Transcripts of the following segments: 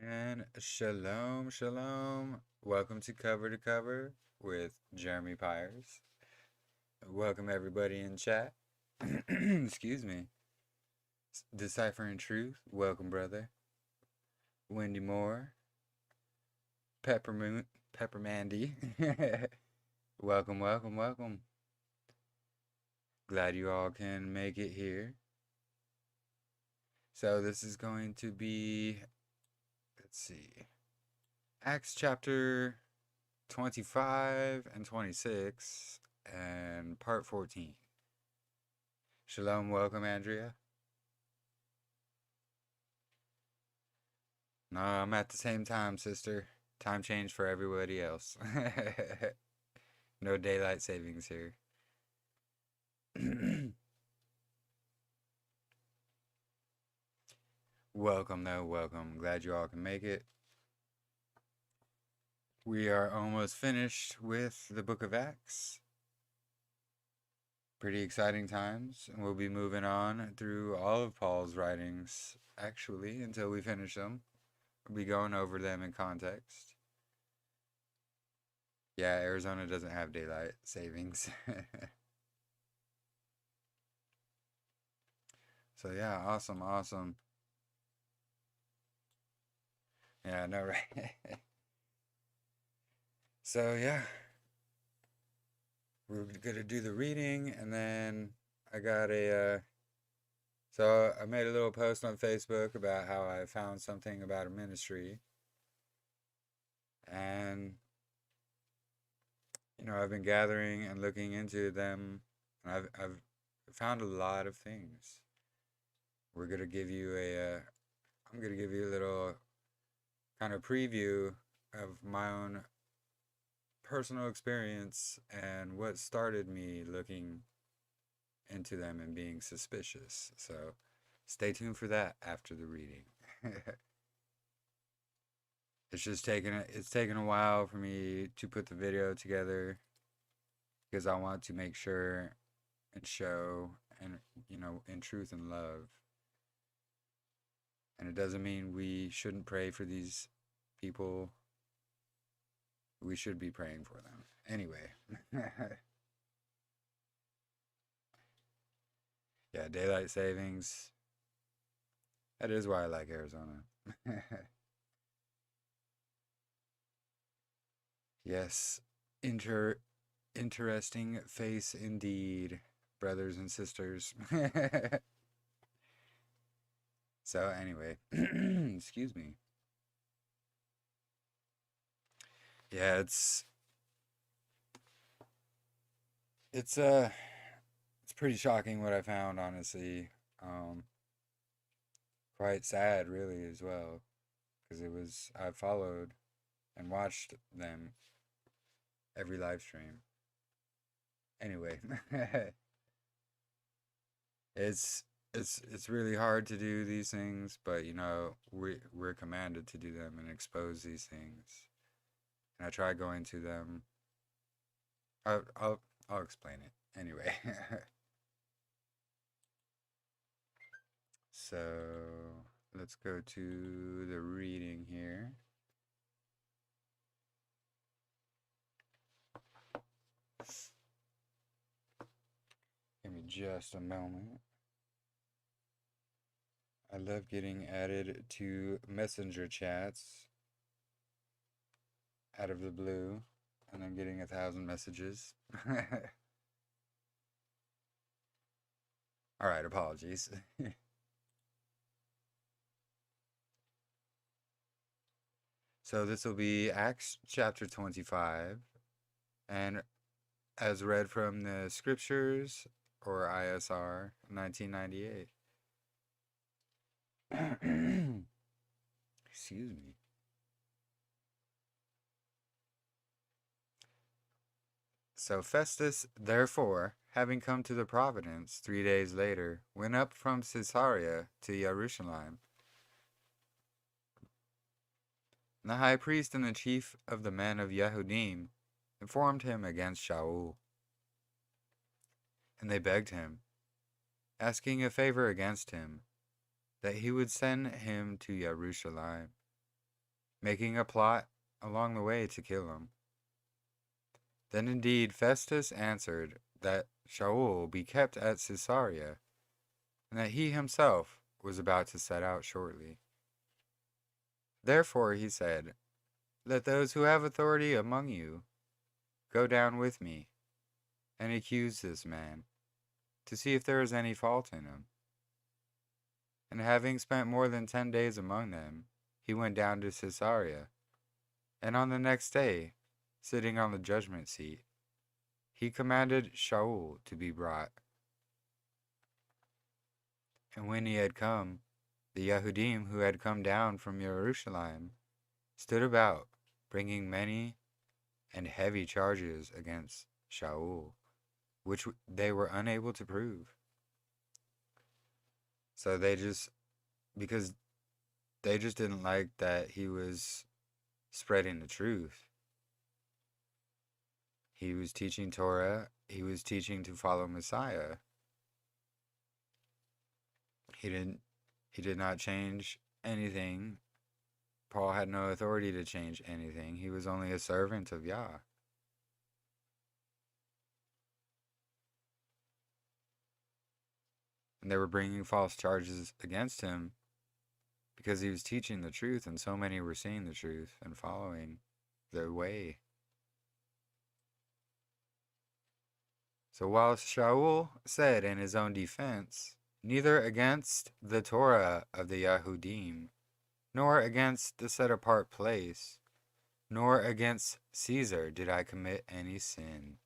And shalom, shalom. Welcome to Cover with Jeremy Pyers. Welcome everybody in chat. Excuse me. Deciphering Truth. Welcome, brother. Wendy Moore. Peppermint. Peppermandy. Welcome, welcome, welcome. Glad you all can make it here. So this is going to be, let's see, Acts chapter 25 and 26 and part 14. Shalom, welcome, Andrea. No, I'm at the same time, sister. Time change for everybody else. No daylight savings here. Welcome, though, welcome. Glad you all can make it. We are almost finished with the book of Acts. Pretty exciting times. We'll be moving on through all of Paul's writings, actually, until we finish them. We'll be going over them in context. Yeah, Arizona doesn't have daylight savings. So yeah, awesome, awesome. Yeah, no, right. So yeah, we're gonna do the reading, and then I got so I made a little post on Facebook about how I found something about a ministry, and I've been gathering and looking into them, and I've found a lot of things. We're gonna give you I'm gonna give you a little kind of preview of my own personal experience and what started me looking into them and being suspicious. So stay tuned for that after the reading. It's taken a while for me to put the video together because I want to make sure and show and in truth and love. And it doesn't mean we shouldn't pray for these people. We should be praying for them. Anyway. Yeah, daylight savings. That is why I like Arizona. Yes, interesting face indeed, brothers and sisters. So anyway, excuse me. Yeah, it's pretty shocking what I found, honestly. Um, Quite sad, really, as well, because I followed and watched them every live stream. Anyway, it's it's really hard to do these things, but we're commanded to do them and expose these things. And I try going to them. I'll explain it anyway. So let's go to the reading here. Give me just a moment. I love getting added to messenger chats out of the blue and then getting 1,000 messages. All right, apologies. So this will be Acts chapter 25, and as read from the scriptures or ISR 1998. Excuse me. So Festus, therefore, having come to the province 3 days later, went up from Caesarea to Jerusalem. And the high priest and the chief of the men of Yehudim informed him against Shaul. And they begged him, asking a favor against him, that he would send him to Jerusalem. making a plot along the way to kill him. Then indeed Festus answered that Shaul be kept at Caesarea, and that he himself was about to set out shortly. Therefore he said, let those who have authority among you go down with me, and accuse this man, to see if there is any fault in him. And having spent more than 10 days among them, he went down to Caesarea, and on the next day, sitting on the judgment seat, he commanded Shaul to be brought. And when he had come, the Yehudim who had come down from Jerusalem stood about, bringing many and heavy charges against Shaul, which they were unable to prove. So because they just didn't like that he was spreading the truth. He was teaching Torah. He was teaching to follow Messiah. He did not change anything. Paul had no authority to change anything. He was only a servant of Yah. And they were bringing false charges against him because he was teaching the truth, and so many were seeing the truth and following the way. So while Shaul said in his own defense, neither against the Torah of the Yehudim, nor against the set-apart place, nor against Caesar did I commit any sin.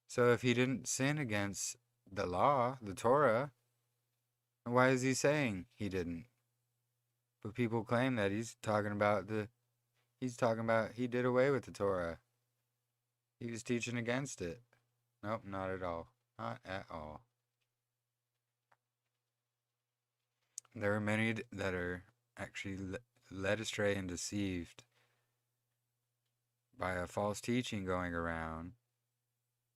So if he didn't sin against the law, the Torah, why is he saying he didn't? But people claim that he's talking about he did away with the Torah. He was teaching against it. Nope, not at all. Not at all. There are many that are actually led astray and deceived by a false teaching going around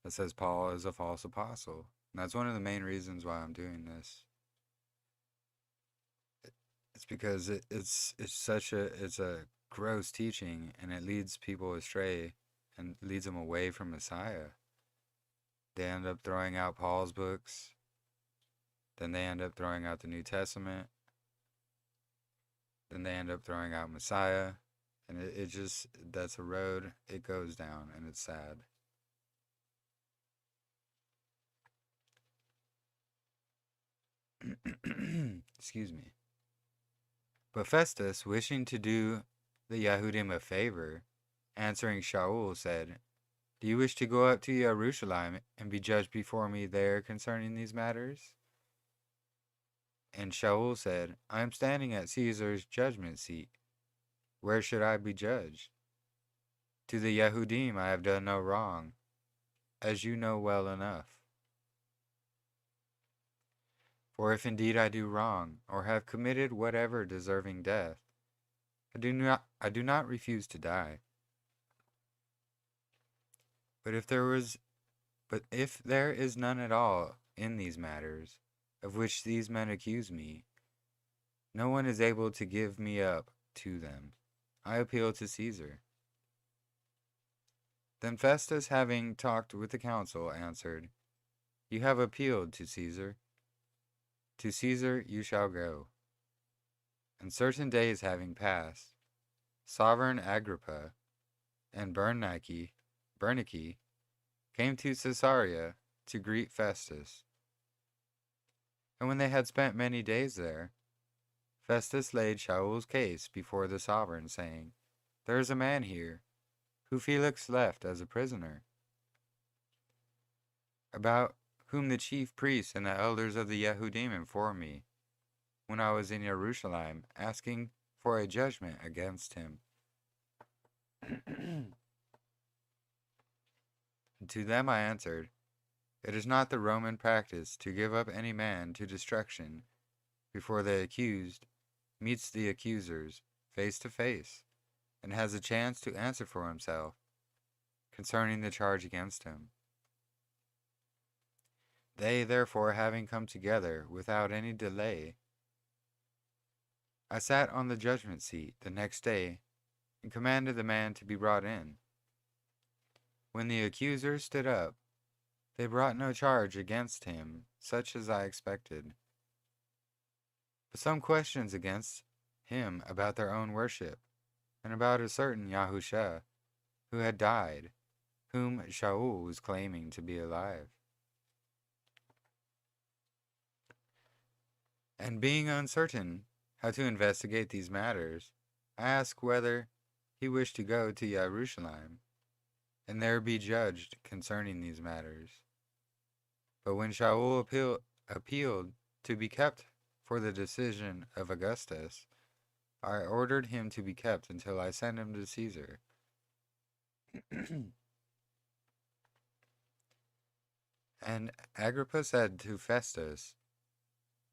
that says Paul is a false apostle. And that's one of the main reasons why I'm doing this. It's because it's a gross teaching, and it leads people astray and leads them away from Messiah. They end up throwing out Paul's books. Then they end up throwing out the New Testament. Then they end up throwing out Messiah. And that's a road it goes down, and it's sad. Excuse me. But Festus, wishing to do the Yehudim a favor, answering Shaul, said, do you wish to go up to Jerusalem and be judged before me there concerning these matters? And Shaul said, I am standing at Caesar's judgment seat. Where should I be judged? To the Yehudim I have done no wrong, as you know well enough. For if indeed I do wrong, or have committed whatever deserving death, I do not refuse to die. But if there is none at all in these matters, of which these men accuse me, no one is able to give me up to them. I appeal to Caesar. Then Festus, having talked with the council, answered, you have appealed to Caesar. To Caesar you shall go. And certain days having passed, Sovereign Agrippa and Bernice came to Caesarea to greet Festus. And when they had spent many days there, Festus laid Shaul's case before the sovereign, saying, there is a man here, who Felix left as a prisoner, about whom the chief priests and the elders of the Yehudim informed me, when I was in Jerusalem, asking for a judgment against him. And to them I answered, it is not the Roman practice to give up any man to destruction before the accused meets the accusers face to face and has a chance to answer for himself concerning the charge against him. They, therefore, having come together without any delay, I sat on the judgment seat the next day and commanded the man to be brought in. When the accusers stood up, they brought no charge against him, such as I expected, but some questions against him about their own worship, and about a certain Yahusha who had died, whom Shaul was claiming to be alive. And being uncertain how to investigate these matters, I asked whether he wished to go to Jerusalem, and there be judged concerning these matters. But when Shaul appealed to be kept for the decision of Augustus, I ordered him to be kept until I send him to Caesar. And Agrippa said to Festus,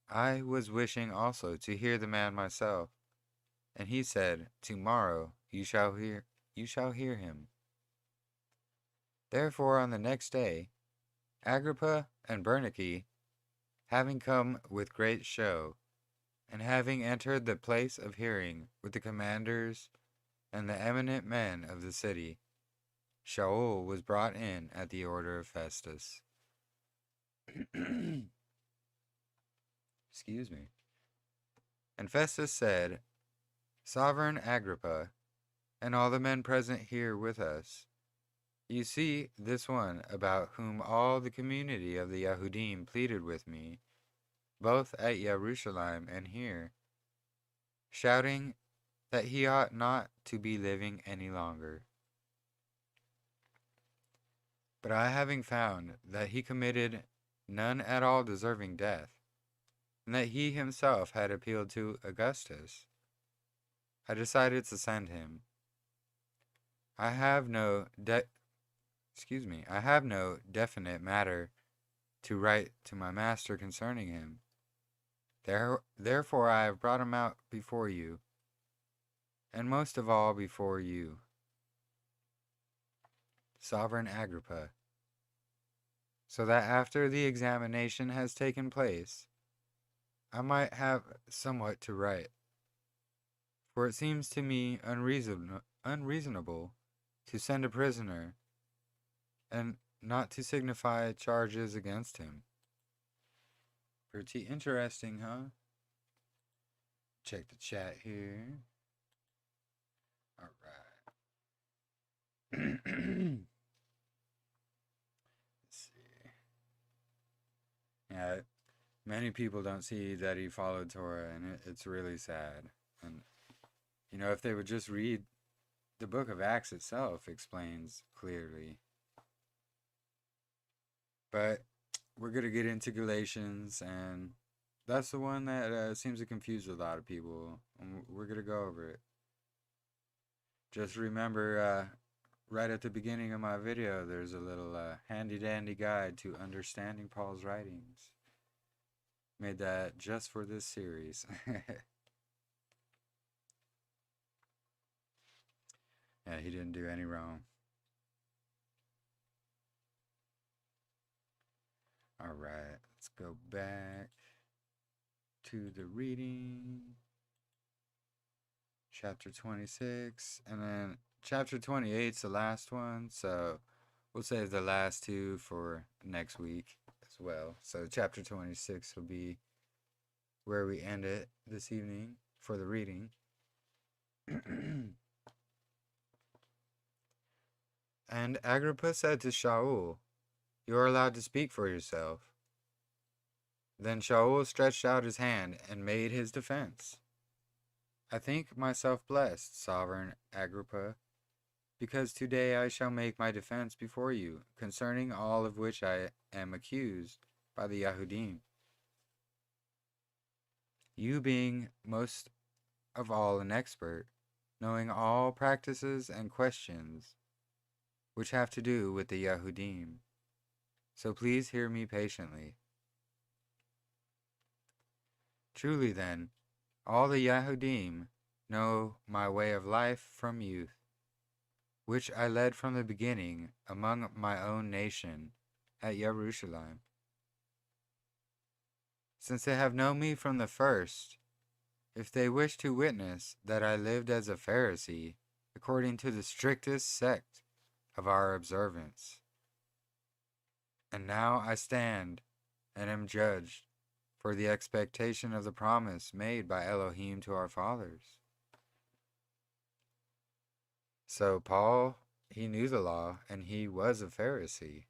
I was wishing also to hear the man myself. And he said, Tomorrow you shall hear him. Therefore on the next day, Agrippa and Bernice, having come with great show, and having entered the place of hearing with the commanders and the eminent men of the city, Shaul was brought in at the order of Festus. Excuse me. And Festus said, Sovereign Agrippa, and all the men present here with us, you see this one about whom all the community of the Yahudim pleaded with me, both at Jerusalem and here, shouting that he ought not to be living any longer. But I having found that he committed none at all deserving death, and that he himself had appealed to Augustus, I decided to send him. I have no definite matter to write to my master concerning him. Therefore I have brought him out before you, and most of all before you, Sovereign Agrippa, so that after the examination has taken place, I might have somewhat to write. For it seems to me unreasonable to send a prisoner, and not to signify charges against him. Pretty interesting, huh? Check the chat here. Alright. Let's see. Yeah, many people don't see that he followed Torah, and it's really sad. And, if they would just read the book of Acts itself, explains clearly. But we're going to get into Galatians, and that's the one that seems to confuse a lot of people. And we're going to go over it. Just remember, right at the beginning of my video, there's a little handy-dandy guide to understanding Paul's writings. Made that just for this series. Yeah, he didn't do any wrong. Alright, let's go back to the reading. Chapter 26, and then chapter 28 is the last one, so we'll save the last two for next week as well. So chapter 26 will be where we end it this evening for the reading. And Agrippa said to Shaul, You are allowed to speak for yourself. Then Shaul stretched out his hand and made his defense. I think myself blessed, Sovereign Agrippa, because today I shall make my defense before you concerning all of which I am accused by the Yahudim. You being most of all an expert, knowing all practices and questions which have to do with the Yahudim. So please hear me patiently. Truly then, all the Yahudim know my way of life from youth, which I led from the beginning among my own nation at Jerusalem. Since they have known me from the first, if they wish to witness that I lived as a Pharisee, according to the strictest sect of our observance. And now I stand and am judged for the expectation of the promise made by Elohim to our fathers. So Paul, he knew the law, and he was a Pharisee.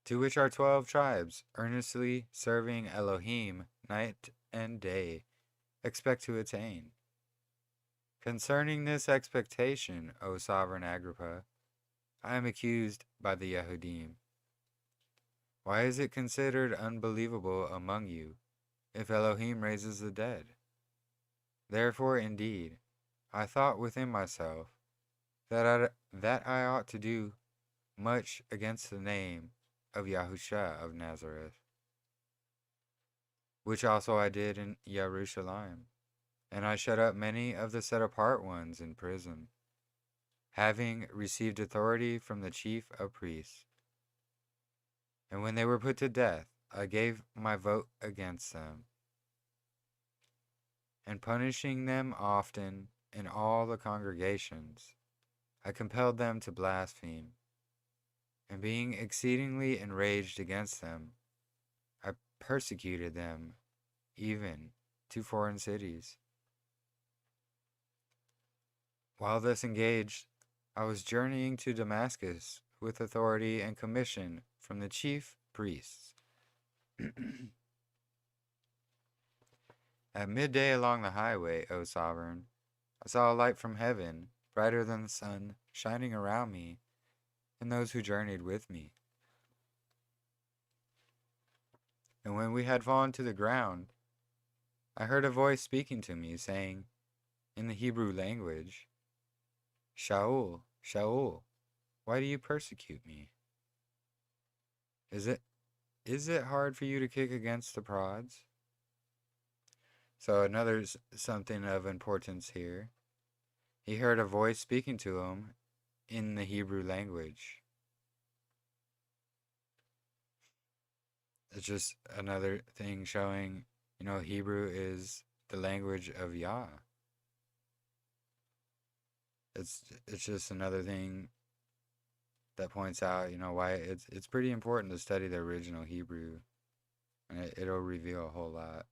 To which our 12 tribes, earnestly serving Elohim night and day, expect to attain. Concerning this expectation, O sovereign Agrippa, I am accused by the Yehudim. Why is it considered unbelievable among you if Elohim raises the dead? Therefore, indeed, I thought within myself that I ought to do much against the name of Yahusha of Nazareth, which also I did in Jerusalem, and I shut up many of the set-apart ones in prison, having received authority from the chief of priests. And when they were put to death, I gave my vote against them, and punishing them often in all the congregations, I compelled them to blaspheme. And being exceedingly enraged against them, I persecuted them even to foreign cities. While thus engaged, I was journeying to Damascus with authority and commission from the chief priests. At midday along the highway, O sovereign, I saw a light from heaven, brighter than the sun, shining around me and those who journeyed with me. And when we had fallen to the ground, I heard a voice speaking to me, saying, in the Hebrew language, Shaul, Shaul, why do you persecute me? Is it hard for you to kick against the prods? So another something of importance here. He heard a voice speaking to him in the Hebrew language. It's just another thing showing, Hebrew is the language of Yah. It's just another thing that points out, why it's pretty important to study the original Hebrew, and it'll reveal a whole lot.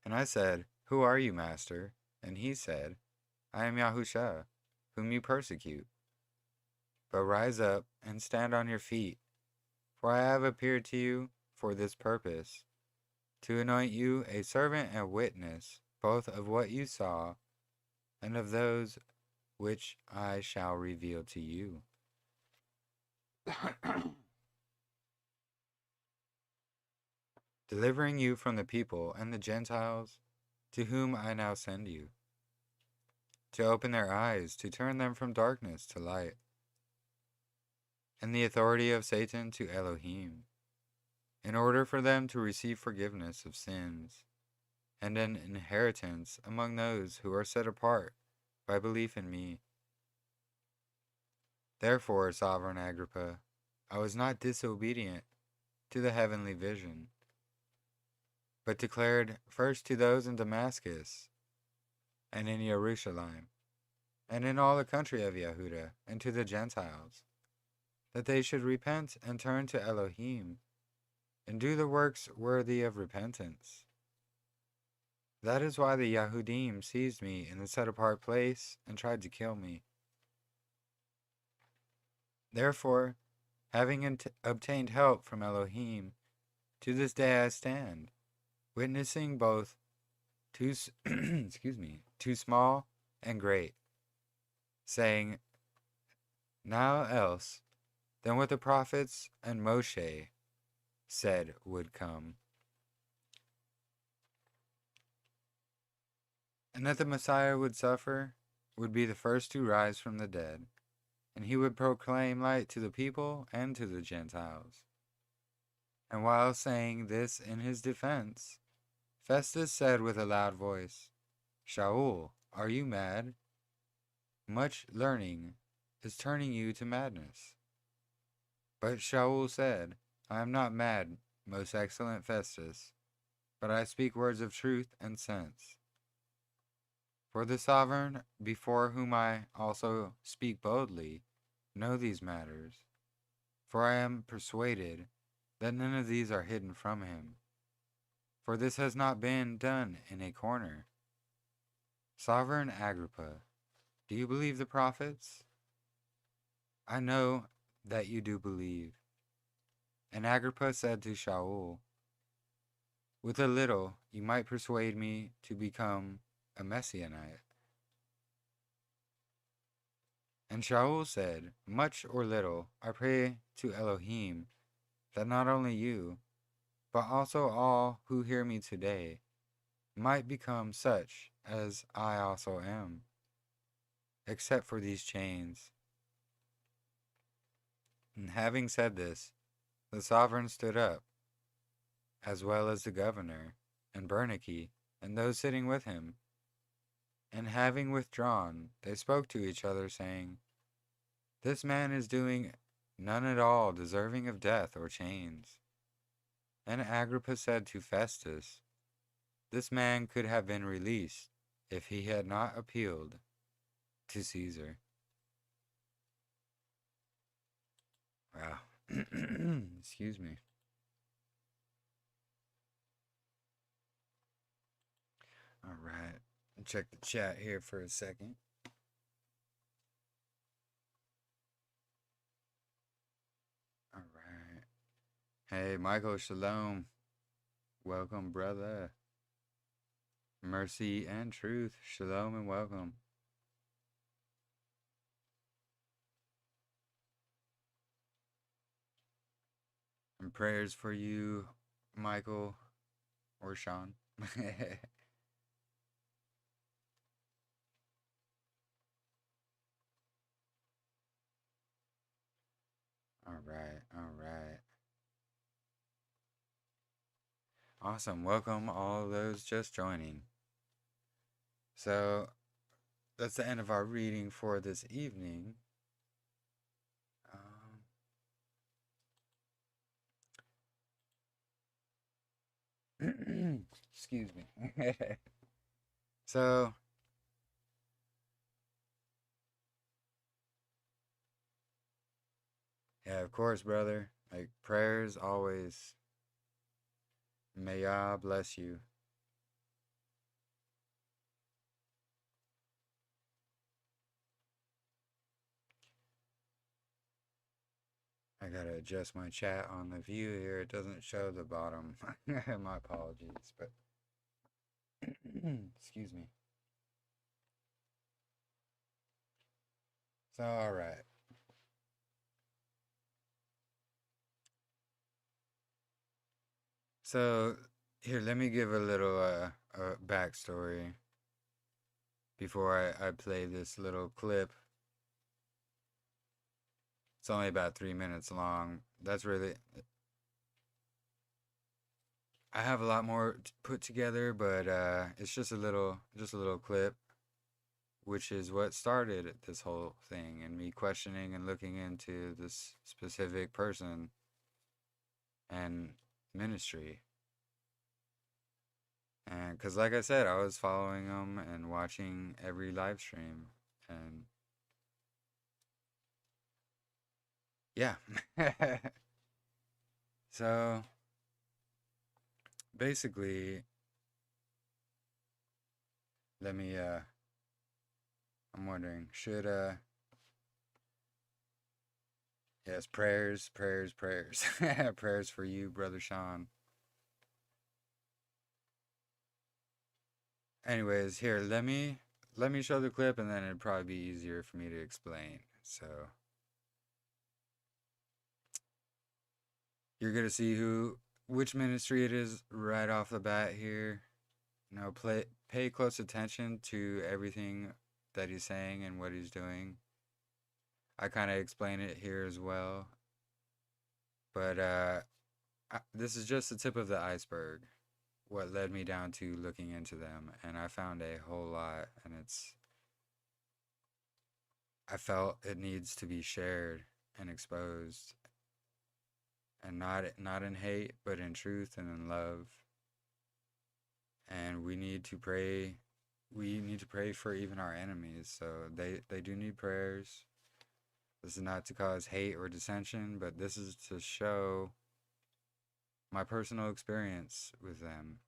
And I said, who are you, master? And he said, I am Yahusha, whom you persecute. But rise up and stand on your feet, for I have appeared to you for this purpose, to anoint you a servant and witness, both of what you saw and of those which I shall reveal to you. Delivering you from the people and the Gentiles, to whom I now send you, to open their eyes, to turn them from darkness to light, and the authority of Satan to Elohim, in order for them to receive forgiveness of sins, and an inheritance among those who are set apart by belief in me. Therefore, sovereign Agrippa, I was not disobedient to the heavenly vision, but declared first to those in Damascus, and in Jerusalem, and in all the country of Yehuda, and to the Gentiles, that they should repent and turn to Elohim, and do the works worthy of repentance. That is why the Yehudim seized me in the set-apart place and tried to kill me. Therefore, having obtained help from Elohim, to this day I stand, witnessing both too small and great, saying, now else than what the prophets and Moshe said would come, and that the Messiah would suffer, would be the first to rise from the dead, and he would proclaim light to the people and to the Gentiles. And while saying this in his defense, Festus said with a loud voice, Shaul, are you mad? Much learning is turning you to madness. But Shaul said, I am not mad, most excellent Festus, but I speak words of truth and sense. For the sovereign, before whom I also speak boldly, know these matters. For I am persuaded that none of these are hidden from him. For this has not been done in a corner. Sovereign Agrippa, do you believe the prophets? I know that you do believe. And Agrippa said to Shaul, with a little you might persuade me to become a Messianite. And Shaul said, much or little, I pray to Elohim, that not only you, but also all who hear me today, might become such as I also am, except for these chains. And having said this, the sovereign stood up, as well as the governor, and Bernice, and those sitting with him. And having withdrawn, they spoke to each other, saying, this man is doing none at all deserving of death or chains. And Agrippa said to Festus, this man could have been released if he had not appealed to Caesar. Wow. Excuse me. All right. Check the chat here for a second. All right. Hey, Michael, shalom. Welcome, brother. Mercy and truth, shalom and welcome. And prayers for you, Michael or Sean. All right, all right. Awesome. Welcome all those just joining. So, that's the end of our reading for this evening. Excuse me. So, yeah, of course, brother. Like, prayers always. May Yah bless you. I gotta adjust my chat on the view here. It doesn't show the bottom. My apologies, but excuse me. So, all right. So, here, let me give a little backstory before I play this little clip. It's only about 3 minutes long. That's really... I have a lot more put together, but it's just a little clip, which is what started this whole thing, and me questioning and looking into this specific person and ministry. And because, like I said, I was following them and watching every live stream, and yeah. So basically, let me I'm wondering, should yes, prayers, prayers, prayers. Prayers for you, brother Sean. Anyways, here, let me show the clip, and then it'd probably be easier for me to explain. So you're gonna see which ministry it is right off the bat here. You know, pay close attention to everything that he's saying and what he's doing. I kind of explain it here as well, but this is just the tip of the iceberg. What led me down to looking into them, and I found a whole lot, and I felt it needs to be shared and exposed. and not in hate, but in truth and in love. And we need to pray. We need to pray for even our enemies. So they do need prayers. This is not to cause hate or dissension, but this is to show my personal experience with them.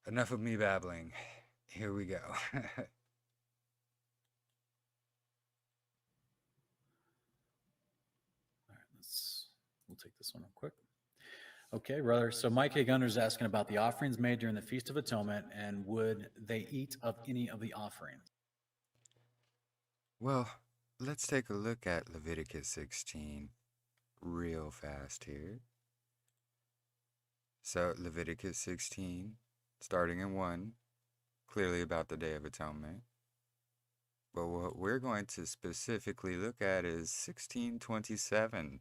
Enough of me babbling. Here we go. All right, we'll take this one real quick. Okay, brother. So Mike A. Gunner's asking about the offerings made during the Feast of Atonement, and would they eat of any of the offerings? Well, let's take a look at Leviticus 16 real fast here. So, Leviticus 16, starting in 1, clearly about the Day of Atonement. But what we're going to specifically look at is 16:27,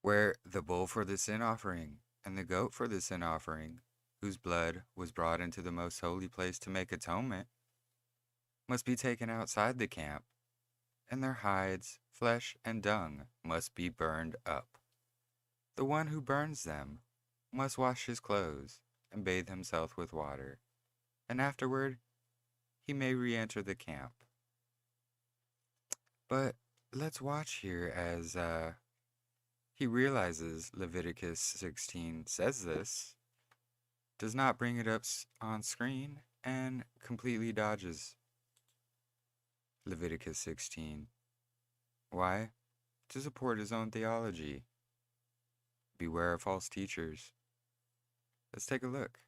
where the bull for the sin offering and the goat for the sin offering, whose blood was brought into the most holy place to make atonement, must be taken outside the camp, and their hides, flesh, and dung must be burned up. The one who burns them must wash his clothes and bathe himself with water, and afterward he may re-enter the camp. But let's watch here as he realizes Leviticus 16 says this, does not bring it up on screen, and completely dodges Leviticus 16. Why? To support his own theology. Beware of false teachers. Let's take a look.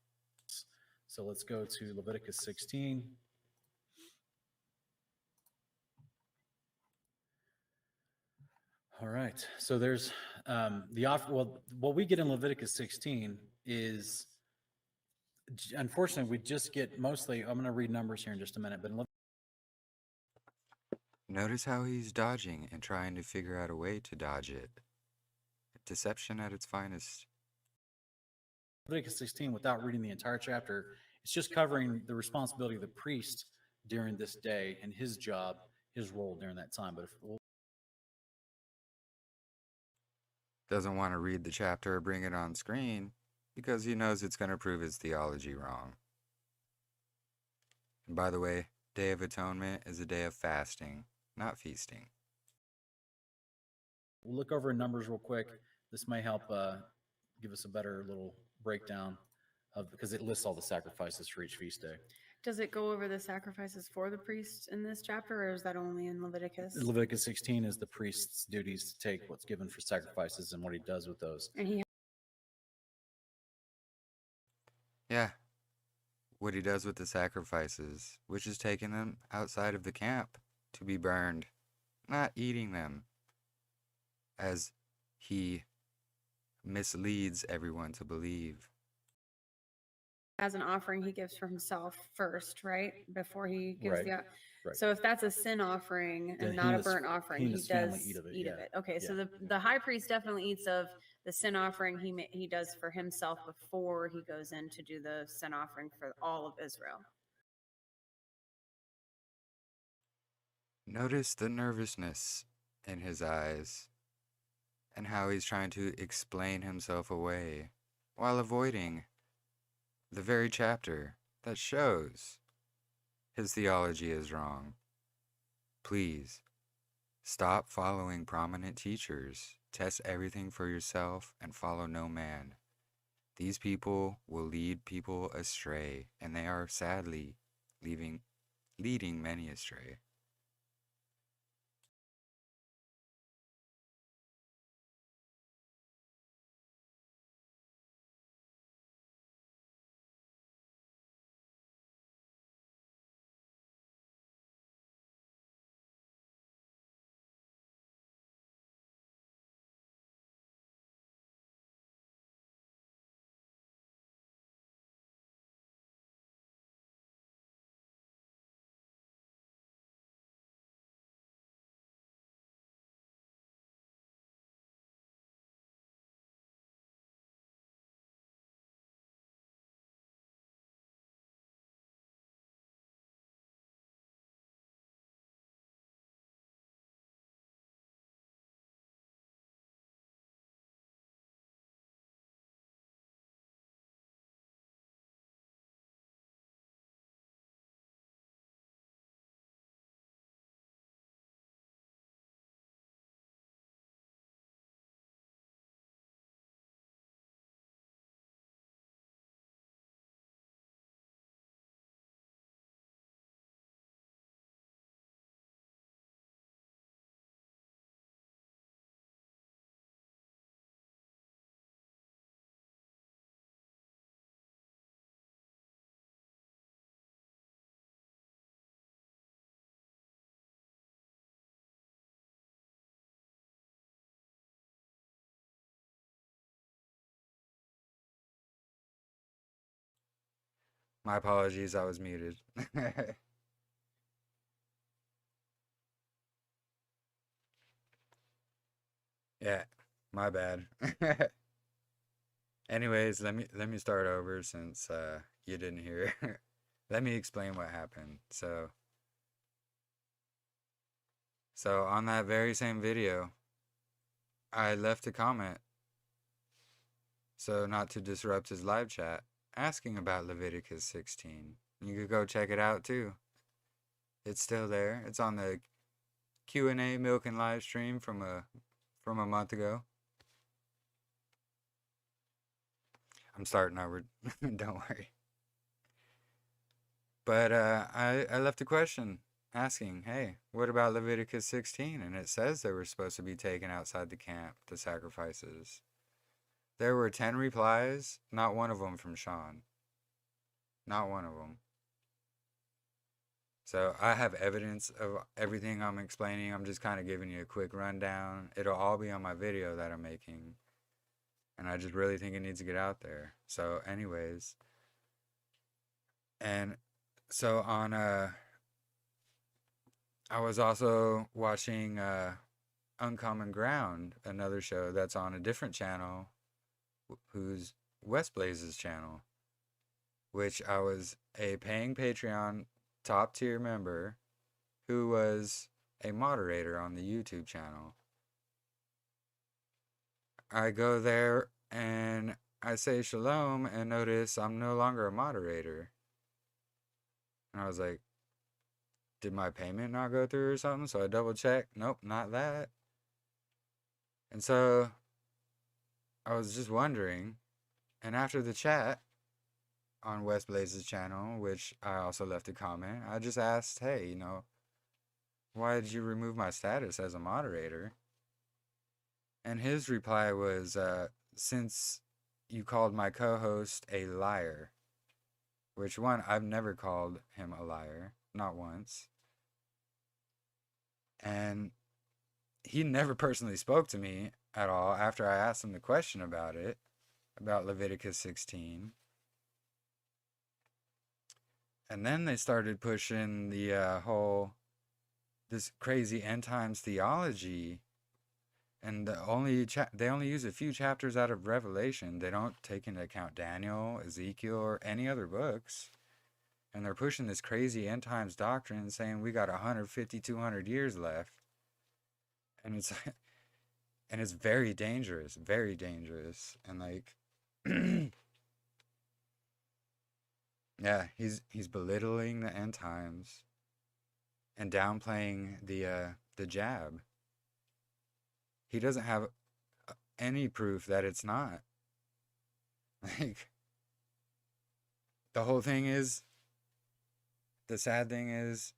So let's go to Leviticus 16. All right. So there's the offer. Well, what we get in Leviticus 16 is, unfortunately, we just get mostly. I'm going to read numbers here in just a minute, but Notice how he's dodging and trying to figure out a way to dodge it. Deception at its finest. Leviticus 16, without reading the entire chapter, it's just covering the responsibility of the priest during this day and his job, his role during that time. But if Doesn't want to read the chapter or bring it on screen because he knows it's going to prove his theology wrong. And by the way, Day of Atonement is a day of fasting, not feasting. we'll look over numbers real quick. This may help give us a better little breakdown of, because it lists all the sacrifices for each feast day. Does it go over the sacrifices for the priests in this chapter, or is that only in Leviticus? Leviticus 16 is the priest's duties to take what's given for sacrifices and what he does with those. And Yeah, what he does with the sacrifices, which is taking them outside of the camp to be burned, not eating them, as he misleads everyone to believe. as an offering, he gives for himself first, right? Before he gives Right, the. right. So if that's a sin offering Then and he not a and his- burnt he offering, and he his family does eat of it, eat of yeah, it. Okay, so yeah. the high priest definitely eats of the sin offering he does for himself before he goes in to do the sin offering for all of Israel. Notice the nervousness in his eyes and how he's trying to explain himself away while avoiding the very chapter that shows his theology is wrong. Please, stop following prominent teachers. Test everything for yourself and follow no man. These people will lead people astray, and they are sadly leading many astray. My apologies, I was muted. Yeah, my bad. Anyways, let me start over since you didn't hear. Let me explain what happened. So on that very same video, I left a comment, so not to disrupt his live chat, asking about Leviticus 16. You could go check it out too. It's still there. It's on the Q&A Milk and live stream from a month ago. I'm starting over. Don't worry. But I left a question asking, hey, what about Leviticus 16? And it says they were supposed to be taken outside the camp, the sacrifices. There were 10 replies, not one of them from Sean. Not one of them. So I have evidence of everything I'm explaining. I'm just kind of giving you a quick rundown. It'll all be on my video that I'm making. And I just really think it needs to get out there. So anyways. And so on I was also watching Uncommon Ground, another show that's on a different channel, who's West Blaze's channel, which I was a paying Patreon top tier member who was a moderator on the YouTube channel. I go there and I say shalom and notice I'm no longer a moderator. And I was like, did my payment not go through or something? So I double checked. Nope, not that. And so I was just wondering. And after the chat on West Blaze's channel, which I also left a comment, I just asked, hey, why did you remove my status as a moderator? And his reply was, since you called my co-host a liar. Which one, I've never called him a liar. Not once. And he never personally spoke to me at all after I asked him the question about it, about Leviticus 16. And then they started pushing the this crazy end times theology. And they only use a few chapters out of Revelation. They don't take into account Daniel, Ezekiel, or any other books. And they're pushing this crazy end times doctrine saying we got 150, 200 years left. And it's very dangerous, very dangerous. And like, yeah, he's belittling the end times and downplaying the jab. He doesn't have any proof that it's not. Like, the whole thing is, the sad thing is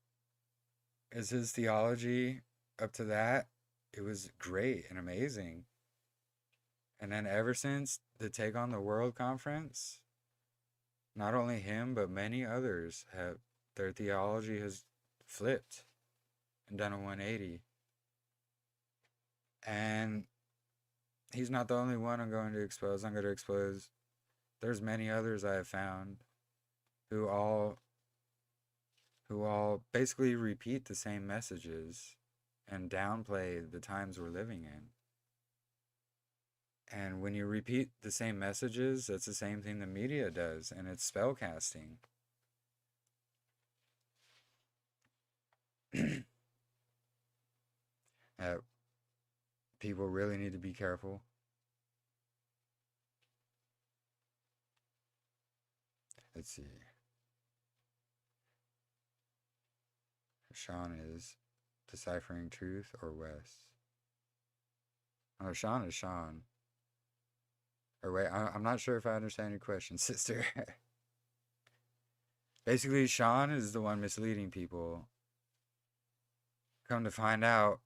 his theology up to that, it was great and amazing. And then ever since the Take on the World conference, not only him, but many others their theology has flipped and done a 180. And he's not the only one I'm going to expose. I'm going to expose, there's many others I have found who all basically repeat the same messages and downplay the times we're living in. And when you repeat the same messages, that's the same thing the media does, and it's spellcasting. People really need to be careful. Let's see. Sean is deciphering truth or Wes? Oh, Sean is Sean. Or wait, I'm not sure if I understand your question, sister. Basically, Sean is the one misleading people. Come to find out,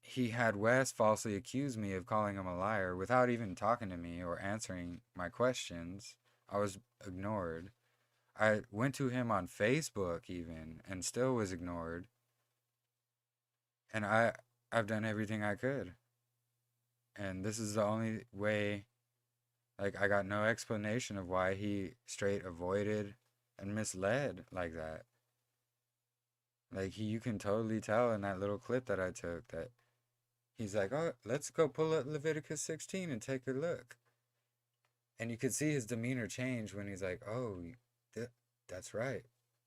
he had Wes falsely accuse me of calling him a liar without even talking to me or answering my questions. I was ignored. I went to him on Facebook even and still was ignored. And I've done everything I could. And this is the only way, like, I got no explanation of why he straight avoided and misled like that. Like you can totally tell in that little clip that I took that he's like, "Oh, let's go pull up Leviticus 16 and take a look." And you could see his demeanor change when he's like, "Oh, that's right.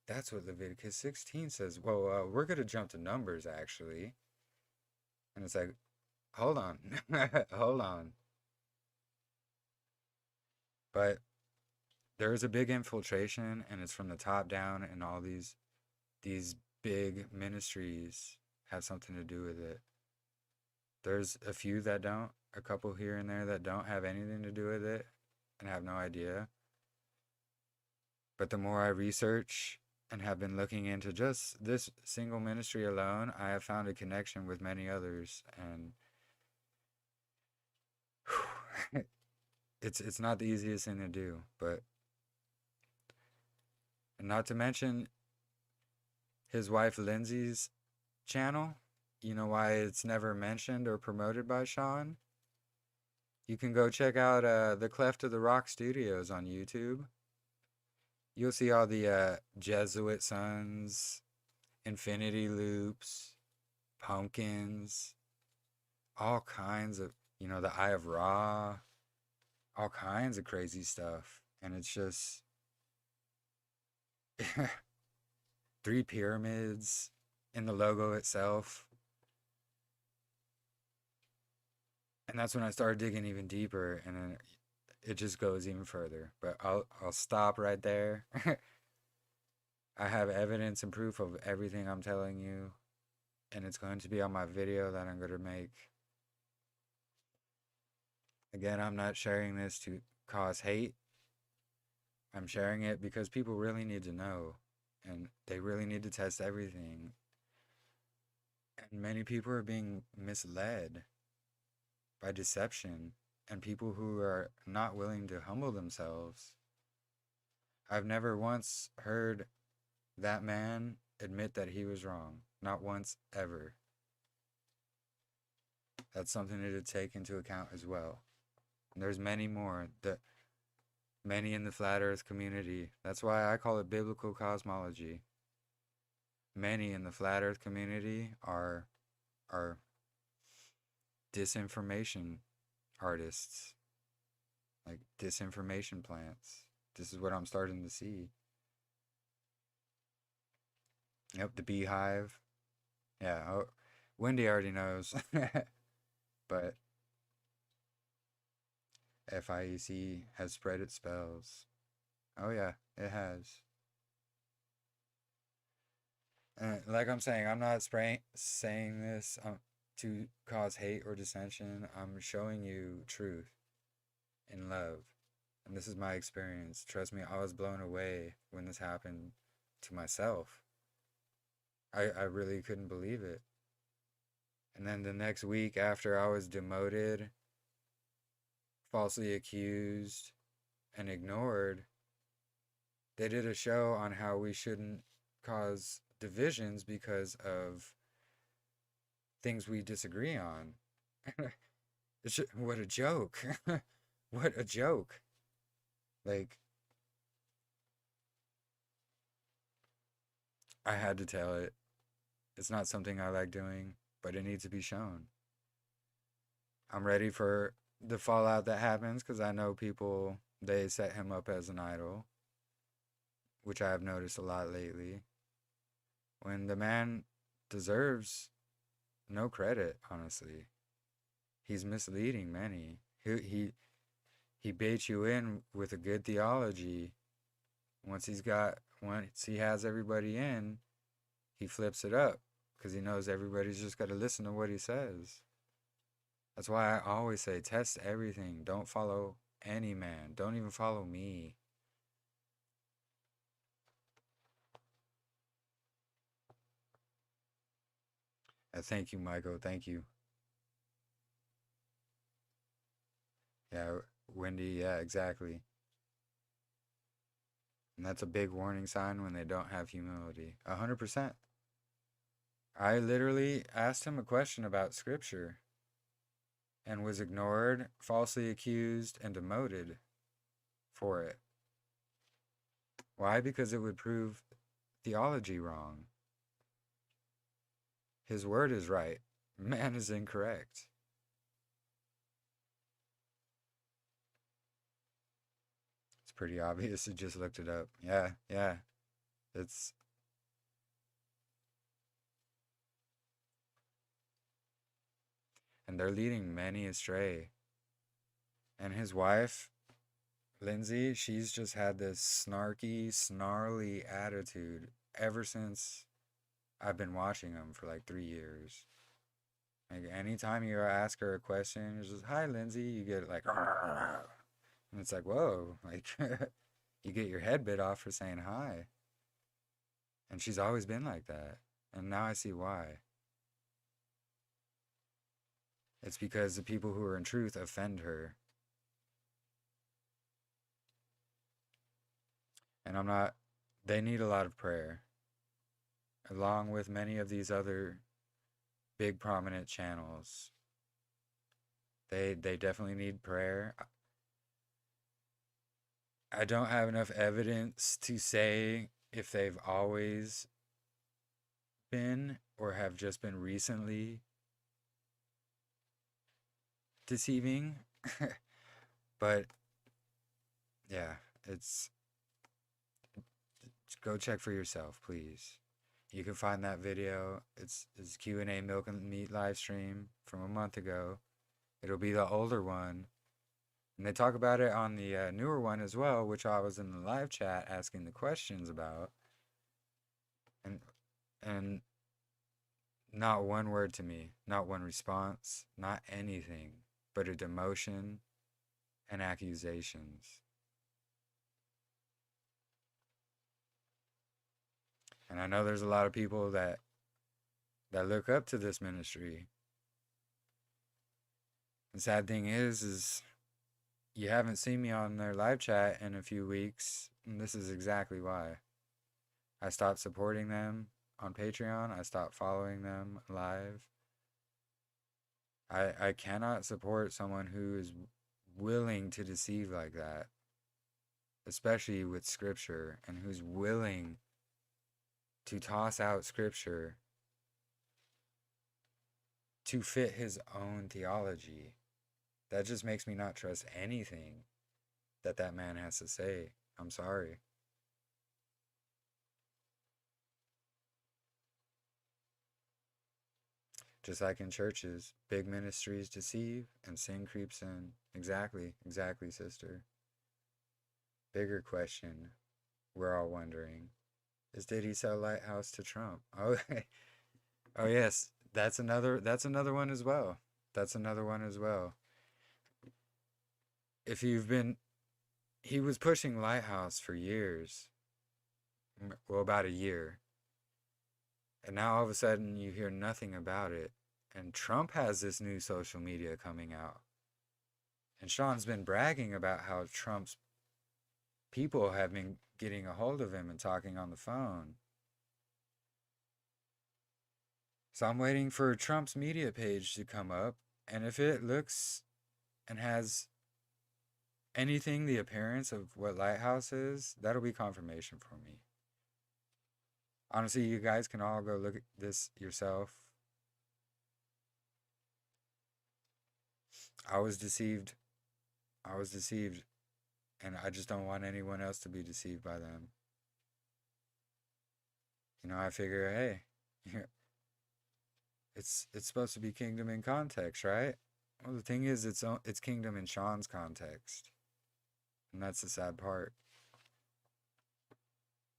That's what Leviticus 16 says." Well, we're gonna jump to Numbers actually, and it's like, hold on, hold on. But there is a big infiltration, and it's from the top down, and all these big ministries have something to do with it. There's a few that don't, a couple here and there that don't have anything to do with it and have no idea. But the more I research and have been looking into just this single ministry alone, I have found a connection with many others, and it's not the easiest thing to do, but not to mention his wife Lindsay's channel. You know why it's never mentioned or promoted by Sean? You can go check out the Cleft of the Rock Studios on YouTube. You'll see all the Jesuit Sons, Infinity Loops, Pumpkins, all kinds of, the Eye of Ra, all kinds of crazy stuff. And it's just 3 pyramids in the logo itself. And that's when I started digging even deeper, and then it just goes even further. But I'll stop right there. I have evidence and proof of everything I'm telling you, and it's going to be on my video that I'm going to make. Again, I'm not sharing this to cause hate. I'm sharing it because people really need to know, and they really need to test everything. And many people are being misled by deception and people who are not willing to humble themselves. I've never once heard that man admit that he was wrong. Not once, ever. That's something to take into account as well. And there's many more, many in the flat earth community. That's why I call it biblical cosmology. Many in the flat earth community are disinformation artists, like disinformation plants. This is what I'm starting to see. Yep, the beehive. Yeah, Wendy already knows. But FIEC has spread its spells. Oh yeah, it has. Like I'm saying, I'm not saying this to cause hate or dissension. I'm showing you truth in love. And this is my experience. Trust me, I was blown away when this happened to myself. I really couldn't believe it. And then the next week after I was demoted, falsely accused, and ignored, they did a show on how we shouldn't cause divisions because of things we disagree on. What a joke. What a joke. Like, I had to tell it. It's not something I like doing, but it needs to be shown. I'm ready for the fallout that happens because I know people, they set him up as an idol, which I have noticed a lot lately. When the man deserves no credit, honestly. He's misleading many. He baits you in with a good theology. Once he has everybody in, he flips it up because he knows everybody's just got to listen to what he says. That's why I always say test everything. Don't follow any man. Don't even follow me. Thank you, Michael. Thank you. Yeah, Wendy. Yeah, exactly. And that's a big warning sign when they don't have humility. 100%. I literally asked him a question about scripture and was ignored, falsely accused, and demoted for it. Why? Because it would prove theology wrong. His word is right. Man is incorrect. It's pretty obvious. I just looked it up. Yeah, yeah. It's and they're leading many astray. And his wife, Lindsay, she's just had this snarky, snarly attitude ever since I've been watching him for like 3 years. Like anytime you ask her a question, it's just "Hi, Lindsay." You get like, and it's like, whoa, like you get your head bit off for saying hi. And she's always been like that, and now I see why. It's because the people who are in truth offend her. And I'm not, they need a lot of prayer, along with many of these other big prominent channels. They definitely need prayer. I don't have enough evidence to say if they've always been or have just been recently deceiving. But yeah, it's go check for yourself, please. You can find that video. It's Q&A Milk and Meat live stream from a month ago. It'll be the older one. And they talk about it on the newer one as well, which I was in the live chat asking the questions about. And not one word to me, not one response, not anything, but a demotion and accusations. And I know there's a lot of people that look up to this ministry. The sad thing is you haven't seen me on their live chat in a few weeks, and this is exactly why. I stopped supporting them on Patreon. I stopped following them live. I cannot support someone who is willing to deceive like that, especially with scripture, and who's willing to toss out scripture to fit his own theology. That just makes me not trust anything that man has to say. I'm sorry. Just like in churches, big ministries deceive and sin creeps in. Exactly, sister. Bigger question we're all wondering is, did he sell Lighthouse to Trump? Oh, oh yes, that's another one as well. That's another one as well. If you've been, he was pushing Lighthouse for years. Well, about a year. And now all of a sudden you hear nothing about it. And Trump has this new social media coming out. And Sean's been bragging about how Trump's people have been getting a hold of him and talking on the phone. So I'm waiting for Trump's media page to come up. And if it looks and has anything the appearance of what Lighthouse is, that'll be confirmation for me. Honestly, you guys can all go look at this yourself. I was deceived. And I just don't want anyone else to be deceived by them. You know, I figure, hey, it's supposed to be kingdom in context, right? Well, the thing is, it's kingdom in Sean's context. And that's the sad part.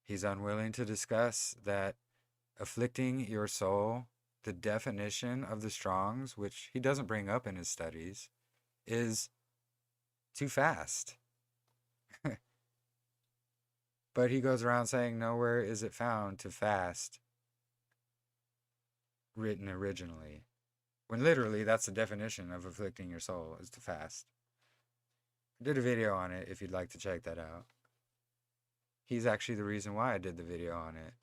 He's unwilling to discuss that afflicting your soul, the definition of the Strong's, which he doesn't bring up in his studies, is to fast. But he goes around saying nowhere is it found to fast written originally. When literally that's the definition of afflicting your soul, is to fast. I did a video on it if you'd like to check that out. He's actually the reason why I did the video on it.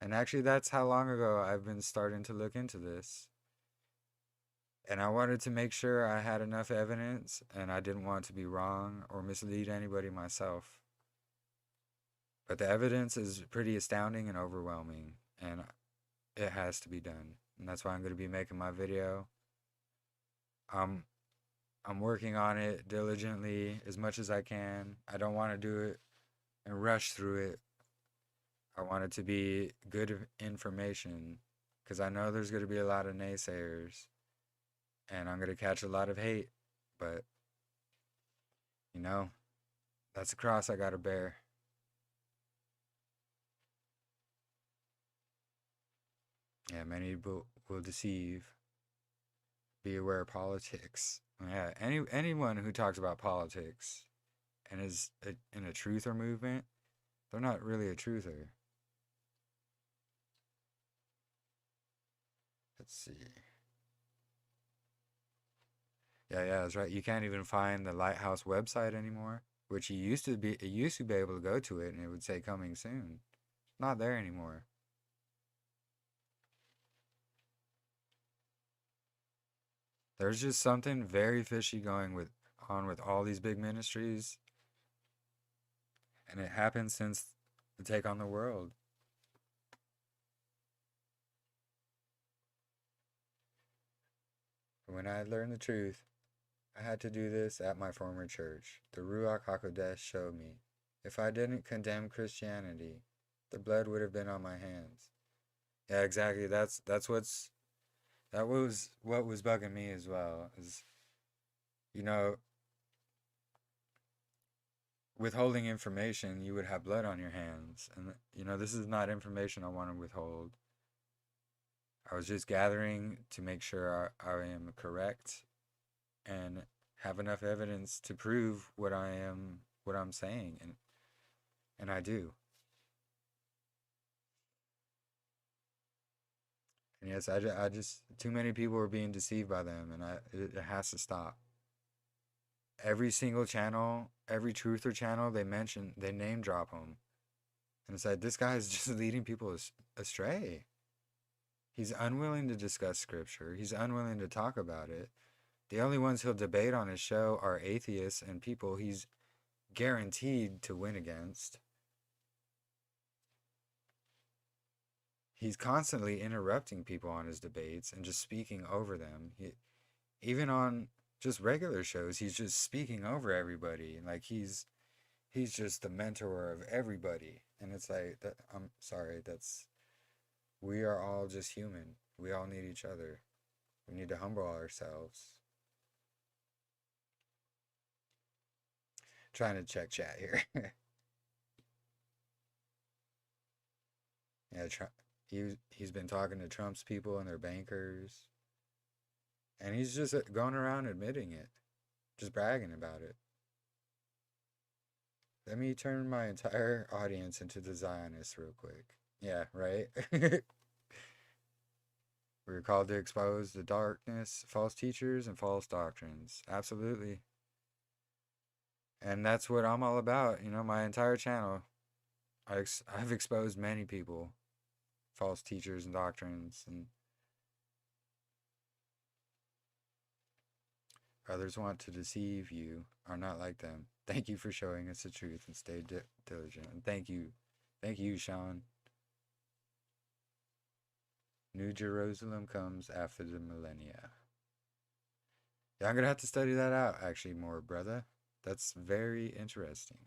And actually that's how long ago I've been starting to look into this. And I wanted to make sure I had enough evidence, and I didn't want to be wrong or mislead anybody myself. But the evidence is pretty astounding and overwhelming, and it has to be done. And that's why I'm going to be making my video. I'm working on it diligently as much as I can. I don't want to do it and rush through it. I want it to be good information, because I know there's going to be a lot of naysayers and I'm going to catch a lot of hate, but you know, that's a cross I got to bear. Yeah, many people will deceive. Be aware of politics. Yeah, anyone who talks about politics and is in a truther movement, they're not really a truther. Let's see. Yeah, that's right. You can't even find the Lighthouse website anymore, which you used to be. You used to be able to go to it and it would say coming soon. Not there anymore. There's just something very fishy going on with all these big ministries, and it happened since the Take on the World. When I learned the truth, I had to do this at my former church. The Ruach HaKodesh showed me. If I didn't condemn Christianity, the blood would have been on my hands. Yeah, exactly. That was what was bugging me as well. Is, you know, withholding information, you would have blood on your hands, and you know, this is not information I want to withhold. I was just gathering to make sure I am correct and have enough evidence to prove what I'm saying, and I do. And yes, I just too many people are being deceived by them, and it has to stop. Every single channel, every truther channel they name drop them, and it's like, this guy is just leading people astray. He's unwilling to discuss scripture. He's unwilling to talk about it. The only ones he'll debate on his show are atheists and people he's guaranteed to win against. He's constantly interrupting people on his debates and just speaking over them. Even on just regular shows, he's just speaking over everybody. Like he's just the mentor of everybody. And it's like, I'm sorry, we are all just human. We all need each other. We need to humble ourselves. Trying to check chat here. Yeah, he's been talking to Trump's people and their bankers. And he's just going around admitting it. Just bragging about it. Let me turn my entire audience into the Zionists real quick. Yeah, right? We're called to expose the darkness, false teachers, and false doctrines. Absolutely. And that's what I'm all about. You know, my entire channel, I've exposed many people, false teachers and doctrines, and others want to deceive you are not like them. Thank you for showing us the truth and stay diligent. And thank you, Sean. New Jerusalem comes after the millennia. Yeah, I'm gonna have to study that out actually more, brother. That's very interesting.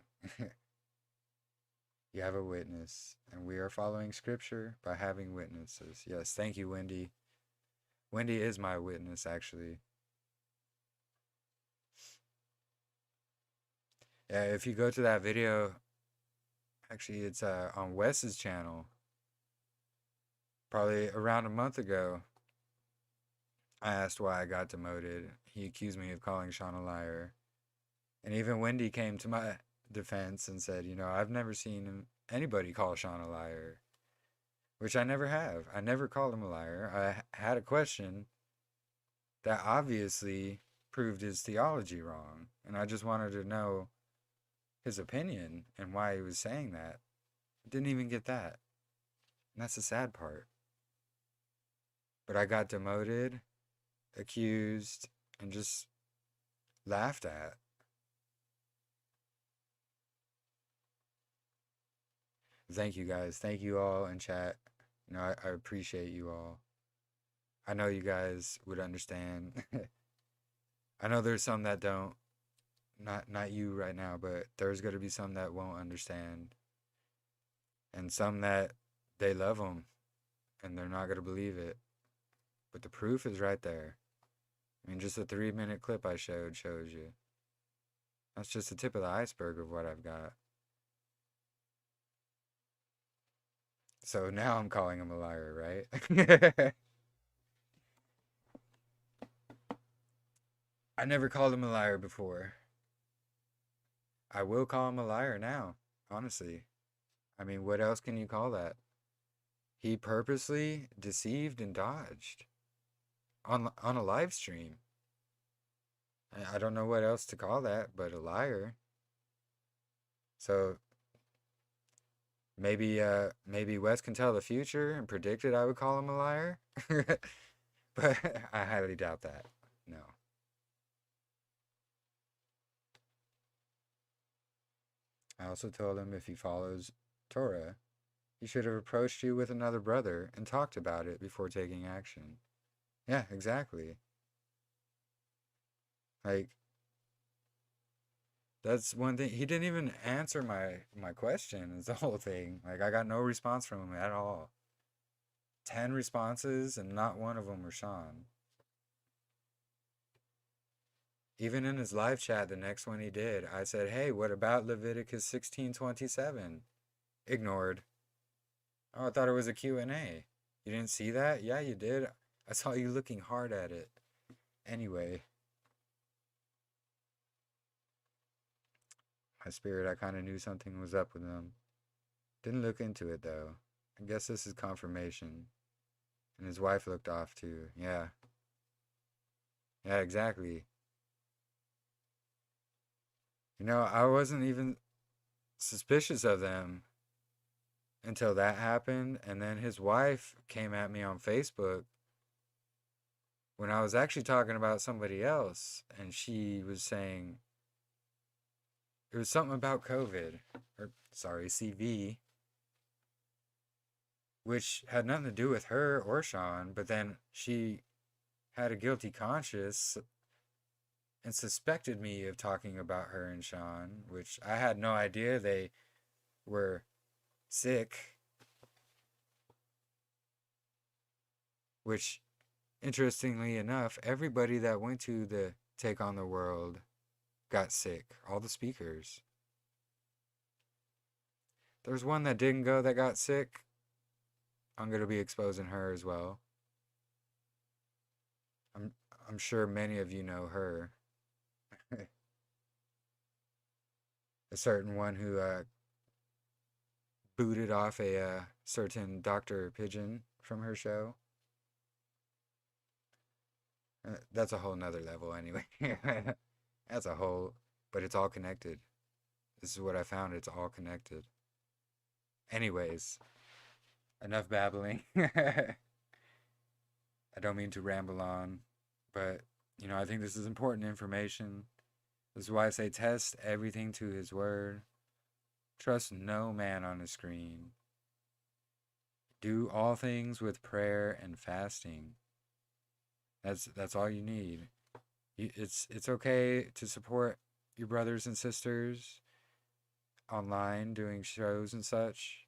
You have a witness, and we are following scripture by having witnesses. Yes, thank you, Wendy. Wendy is my witness, actually. Yeah, if you go to that video, actually it's on Wes's channel. Probably around a month ago, I asked why I got demoted. He accused me of calling Sean a liar. And even Wendy came to my defense and said, you know, I've never seen anybody call Sean a liar. Which I never have. I never called him a liar. I had a question that obviously proved his theology wrong. And I just wanted to know his opinion and why he was saying that. Didn't even get that. And that's the sad part. But I got demoted, accused, and just laughed at. Thank you guys. Thank you all in chat. You know, I appreciate you all. I know you guys would understand. I know there's some that don't. Not you right now, but there's gonna be some that won't understand, and some that they love them, and they're not gonna believe it. But the proof is right there. I mean, just a 3-minute clip I showed shows you. That's just the tip of the iceberg of what I've got. So now I'm calling him a liar, right? I never called him a liar before. I will call him a liar now, honestly. I mean, what else can you call that? He purposely deceived and dodged on a live stream. I don't know what else to call that but a liar. So maybe Wes can tell the future and predicted I would call him a liar. But I highly doubt that. No. I also told him if he follows Torah, he should have approached you with another brother and talked about it before taking action. Yeah, exactly. Like, that's one thing. He didn't even answer my question. Is the whole thing. Like, I got no response from him at all. 10 responses, and not one of them were Sean. Even in his live chat, the next one he did, I said, hey, what about Leviticus 16:27? Ignored. Oh, I thought it was a Q&A. You didn't see that? Yeah, you did. I saw you looking hard at it. Anyway. My spirit, I kind of knew something was up with him. Didn't look into it, though. I guess this is confirmation. And his wife looked off, too. Yeah. Yeah, exactly. You know, I wasn't even suspicious of them until that happened. And then his wife came at me on Facebook when I was actually talking about somebody else. And she was saying it was something about COVID. Or, sorry, CV. Which had nothing to do with her or Sean. But then she had a guilty conscience and suspected me of talking about her and Sean, which I had no idea they were sick. Which, interestingly enough, everybody that went to the Take on the World got sick. All the speakers. There's one that didn't go that got sick. I'm going to be exposing her as well. I'm sure many of you know her. A certain one who booted off a certain Dr. Pigeon from her show. That's a whole nother level anyway. That's a whole, but it's all connected. This is what I found. It's all connected. Anyways, enough babbling. I don't mean to ramble on, but, you know, I think this is important information. This is why I say test everything to his word. Trust no man on the screen. Do all things with prayer and fasting. That's all you need. It's okay to support your brothers and sisters online doing shows and such,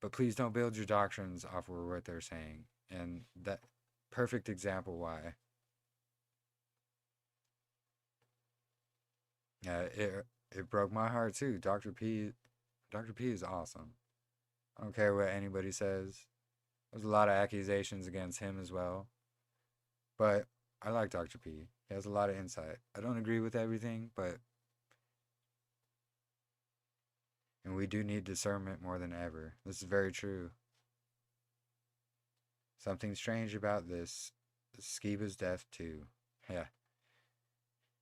but please don't build your doctrines off of what they're saying. And that perfect example why. Yeah, it broke my heart too. Dr. P is awesome. I don't care what anybody says. There's a lot of accusations against him as well. But I like Dr. P. He has a lot of insight. I don't agree with everything, but and we do need discernment more than ever. This is very true. Something strange about this. Skiba's death too. Yeah.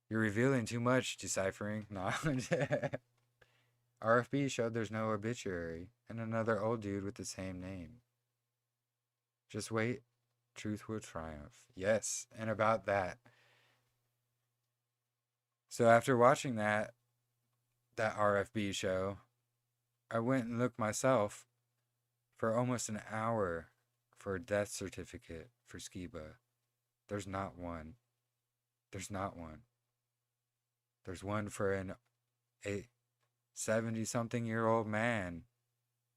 You're revealing too much, deciphering. No. RFB showed there's no obituary, and another old dude with the same name. Just wait. Truth will triumph. Yes, and about that. So after watching that RFB show, I went and looked myself for almost an hour for a death certificate for Skiba. There's not one. There's not one. There's one for a 70-something-year-old man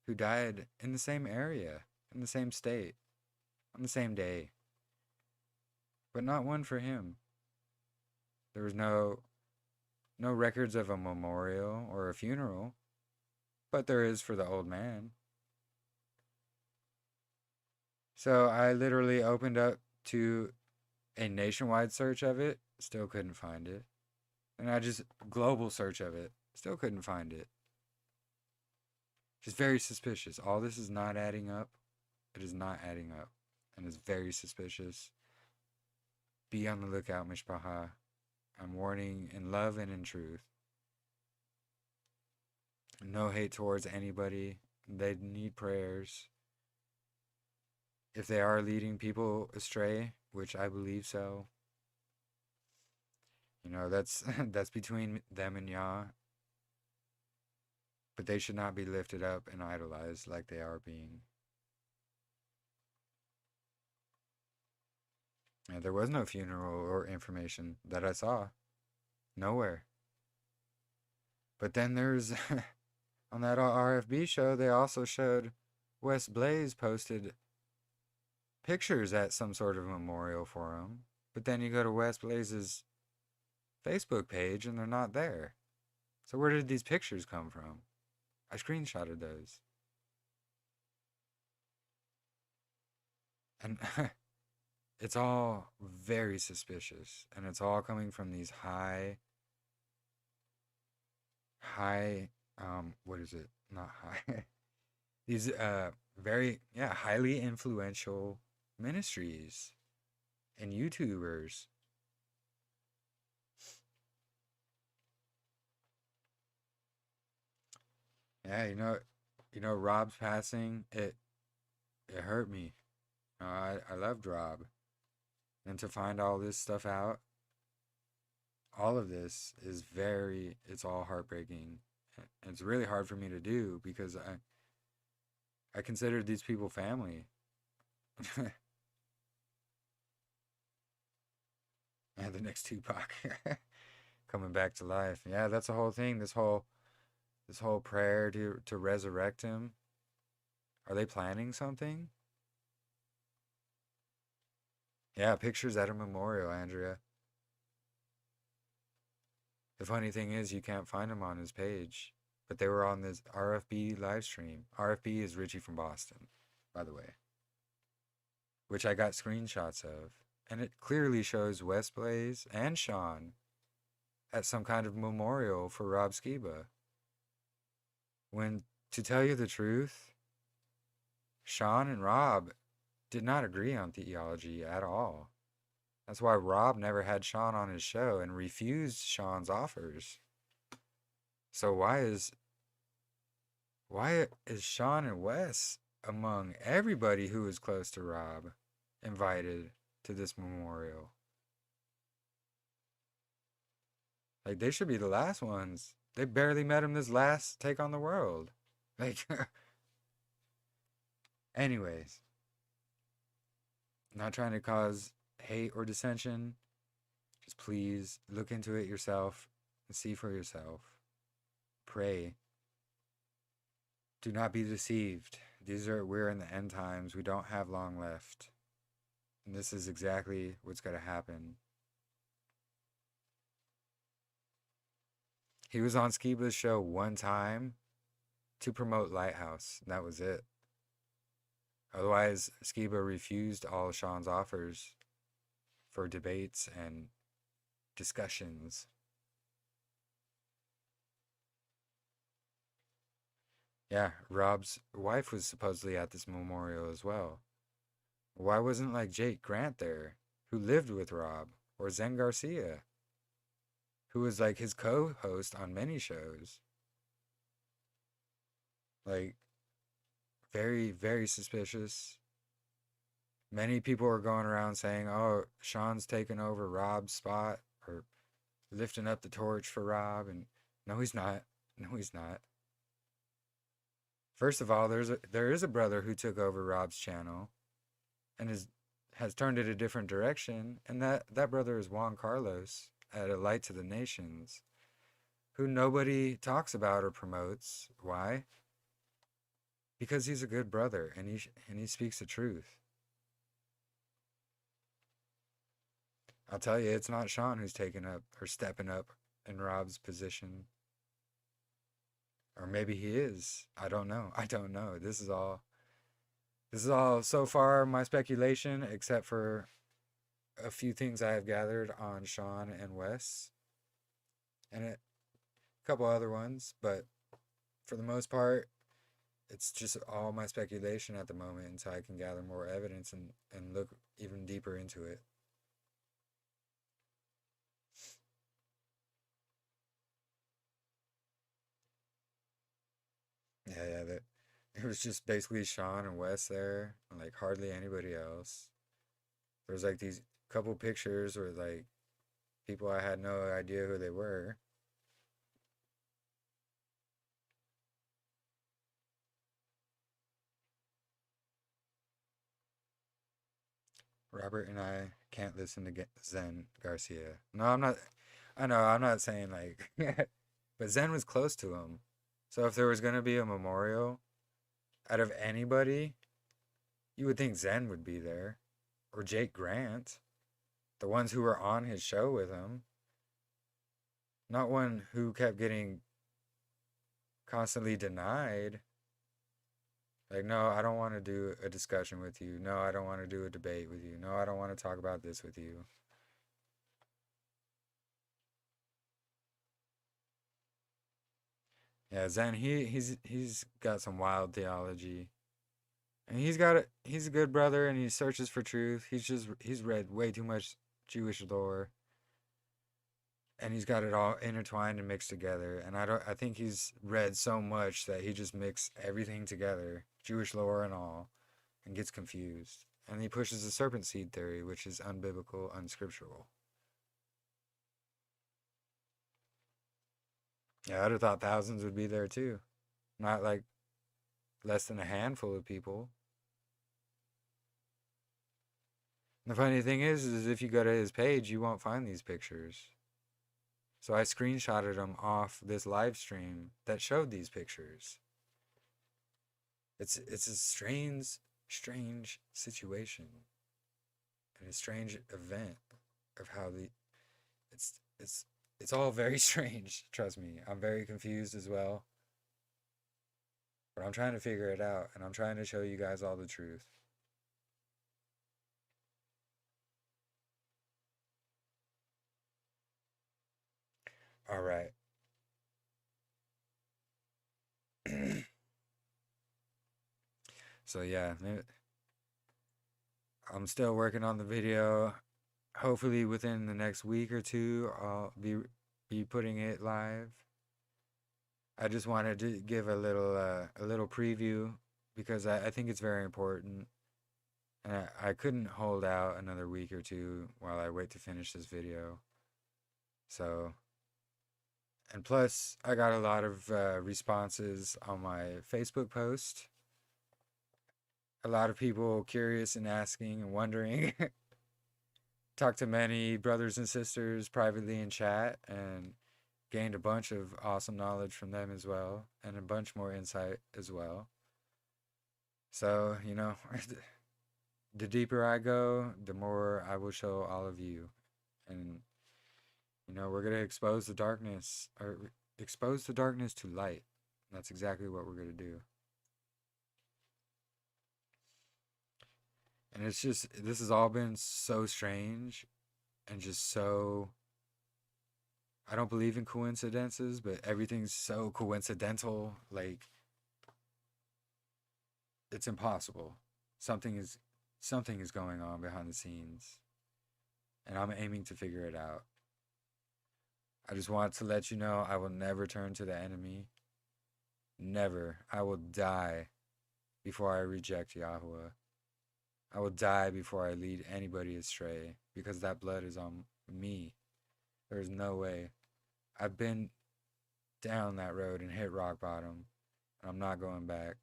who died in the same area, in the same state, on the same day. But not one for him. There was no records of a memorial or a funeral, but there is for the old man. So I literally opened up to a nationwide search of it, still couldn't find it. And I just global search of it, still couldn't find it. Just very suspicious. All this is not adding up. It is not adding up. And it's very suspicious. Be on the lookout, Mishpaha. I'm warning in love and in truth. No hate towards anybody. They need prayers. If they are leading people astray, which I believe so, you know, that's between them and Yah. But they should not be lifted up and idolized like they are being. And there was no funeral or information that I saw. Nowhere. But then there's, on that RFB show, they also showed Wes Blaze posted pictures at some sort of memorial for him. But then you go to Wes Blaze's Facebook page and they're not there. So where did these pictures come from? I screenshotted those. And it's all very suspicious. And it's all coming from these high, what is it? Not high. These, very, highly influential ministries and YouTubers. Yeah, you know, Rob's passing, it hurt me. I loved Rob. And to find all this stuff out, all of this is it's all heartbreaking. It's really hard for me to do because I considered these people family. And the next Tupac coming back to life. Yeah, that's the whole thing. This whole prayer to resurrect him. Are they planning something? Yeah, pictures at a memorial, Andrea. The funny thing is you can't find them on his page. But they were on this RFB live stream. RFB is Richie from Boston, by the way. Which I got screenshots of. And it clearly shows Wes Blaze and Sean at some kind of memorial for Rob Skiba. When, to tell you the truth, Sean and Rob did not agree on theology at all. That's why Rob never had Sean on his show and refused Sean's offers. So why is Sean and Wes, among everybody who was close to Rob, invited to this memorial? Like, they should be the last ones. They barely met him this last Take on the World. Like, anyways. Not trying to cause hate or dissension. Just please look into it yourself and see for yourself. Pray. Do not be deceived. We're in the end times. We don't have long left. And this is exactly what's going to happen. He was on Skiba's show one time to promote Lighthouse. And that was it. Otherwise, Skiba refused all Sean's offers for debates and discussions. Yeah, Rob's wife was supposedly at this memorial as well. Why wasn't like Jake Grant there, who lived with Rob, or Zen Garcia, who was like his co-host on many shows? Like, very, very suspicious. Many people are going around saying, oh, Sean's taking over Rob's spot, or lifting up the torch for Rob, and no, he's not. No, he's not. First of all, there is a brother who took over Rob's channel and has turned it a different direction, and that brother is Juan Carlos at A Light to the Nations, who nobody talks about or promotes. Why? Because he's a good brother and he speaks the truth. I'll tell you, it's not Sean who's taking up or stepping up in Rob's position. Or maybe he is. I don't know. This is all so far my speculation, except for a few things I have gathered on Sean and Wes. And a couple other ones, but for the most part, it's just all my speculation at the moment until I can gather more evidence and look even deeper into it. Yeah, it was just basically Sean and Wes there, and like hardly anybody else. There was like these couple pictures where like people I had no idea who they were. Robert and I can't listen to Zen Garcia. No, I'm not. I know, I'm not saying like, but Zen was close to him. So if there was going to be a memorial out of anybody, you would think Zen would be there. Or Jake Grant. The ones who were on his show with him. Not one who kept getting constantly denied. Like, no, I don't want to do a discussion with you. No, I don't want to do a debate with you. No, I don't want to talk about this with you. Yeah, Zen, he's got some wild theology. And he's a good brother and he searches for truth. He's read way too much Jewish lore. And he's got it all intertwined and mixed together. And I think he's read so much that he just mixed everything together, Jewish lore and all, and gets confused. And he pushes the serpent seed theory, which is unbiblical, unscriptural. Yeah, I'd have thought thousands would be there too. Not like less than a handful of people. The funny thing is if you go to his page, you won't find these pictures. So I screenshotted them off this live stream that showed these pictures. It's a strange situation and a strange event of how it's all very strange. Trust me, I'm very confused as well. But I'm trying to figure it out, and I'm trying to show you guys all the truth. All right. So yeah, I'm still working on the video. Hopefully within the next week or two, I'll be putting it live. I just wanted to give a little preview because I think it's very important. And I couldn't hold out another week or two while I wait to finish this video. So, and plus, I got a lot of responses on my Facebook post. A lot of people curious and asking and wondering. Talked to many brothers and sisters privately in chat and gained a bunch of awesome knowledge from them as well, and a bunch more insight as well. So, you know, the deeper I go, the more I will show all of you. And, you know, we're going to expose the darkness to light. That's exactly what we're going to do. And it's just, this has all been so strange and just so, I don't believe in coincidences, but everything's so coincidental. Like, it's impossible. Something is going on behind the scenes. And I'm aiming to figure it out. I just want to let you know I will never turn to the enemy. Never. I will die before I reject Yahuwah. I will die before I lead anybody astray, because that blood is on me. There's no way. I've been down that road and hit rock bottom, and I'm not going back.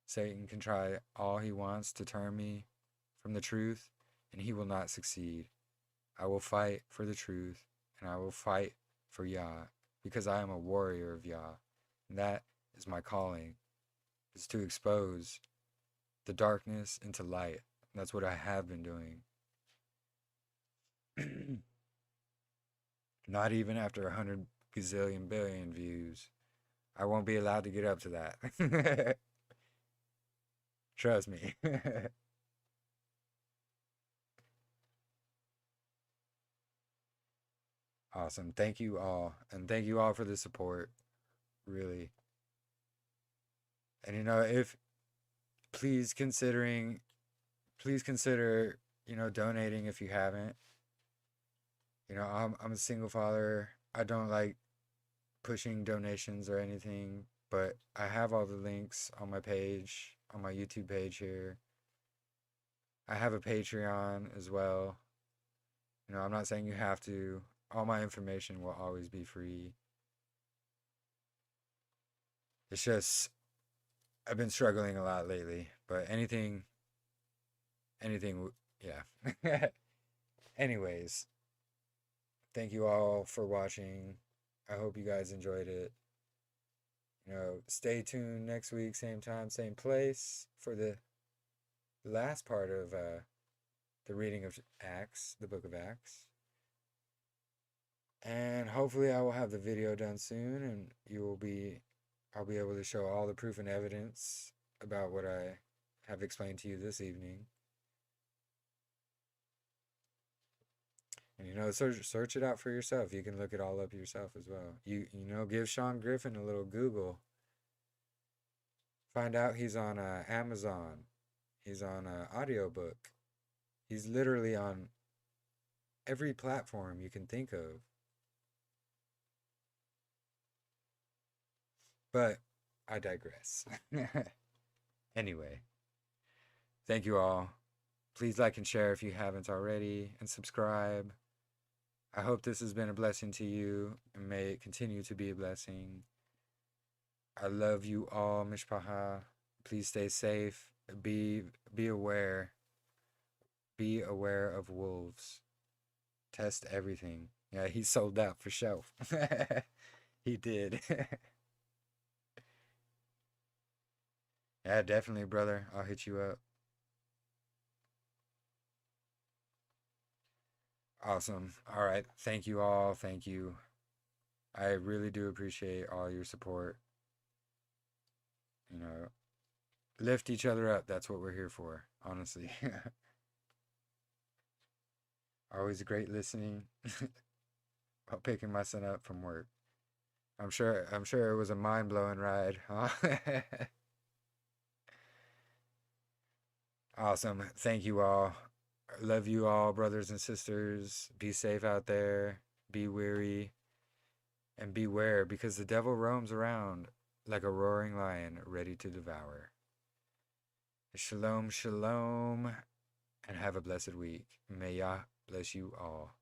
Satan can try all he wants to turn me from the truth, and he will not succeed. I will fight for the truth, and I will fight for Yah, because I am a warrior of Yah. And that is my calling, is to expose the darkness into light. That's what I have been doing. Not even after 100 gazillion billion views. I won't be allowed to get up to that. Trust me. Awesome. Thank you all. And thank you all for the support. Really. And if please consider, donating if you haven't. I'm a single father. I don't like pushing donations or anything, but I have all the links on my page, on my YouTube page here. I have a Patreon as well. I'm not saying you have to. All my information will always be free. It's just, I've been struggling a lot lately, but anything, yeah. Anyways, thank you all for watching. I hope you guys enjoyed it. Stay tuned next week, same time, same place, for the last part of the reading of Acts, the book of Acts. And hopefully I will have the video done soon, and I'll be able to show all the proof and evidence about what I have explained to you this evening. And search it out for yourself. You can look it all up yourself as well. Give Sean Griffin a little Google. Find out he's on Amazon. He's on audiobook. He's literally on every platform you can think of. But I digress. Anyway, thank you all. Please like and share if you haven't already, and subscribe. I hope this has been a blessing to you, and may it continue to be a blessing. I love you all, Mishpacha. Please stay safe. Be aware. Be aware of wolves. Test everything. Yeah, he sold out for sure. He did. Yeah, definitely, brother. I'll hit you up. Awesome. All right. Thank you all. Thank you. I really do appreciate all your support. Lift each other up. That's what we're here for, honestly. Always great listening while picking my son up from work. I'm sure it was a mind-blowing ride, huh? Awesome. Thank you all. Love you all, brothers and sisters. Be safe out there. Be weary. And beware, because the devil roams around like a roaring lion ready to devour. Shalom, shalom, and have a blessed week. May Yah bless you all.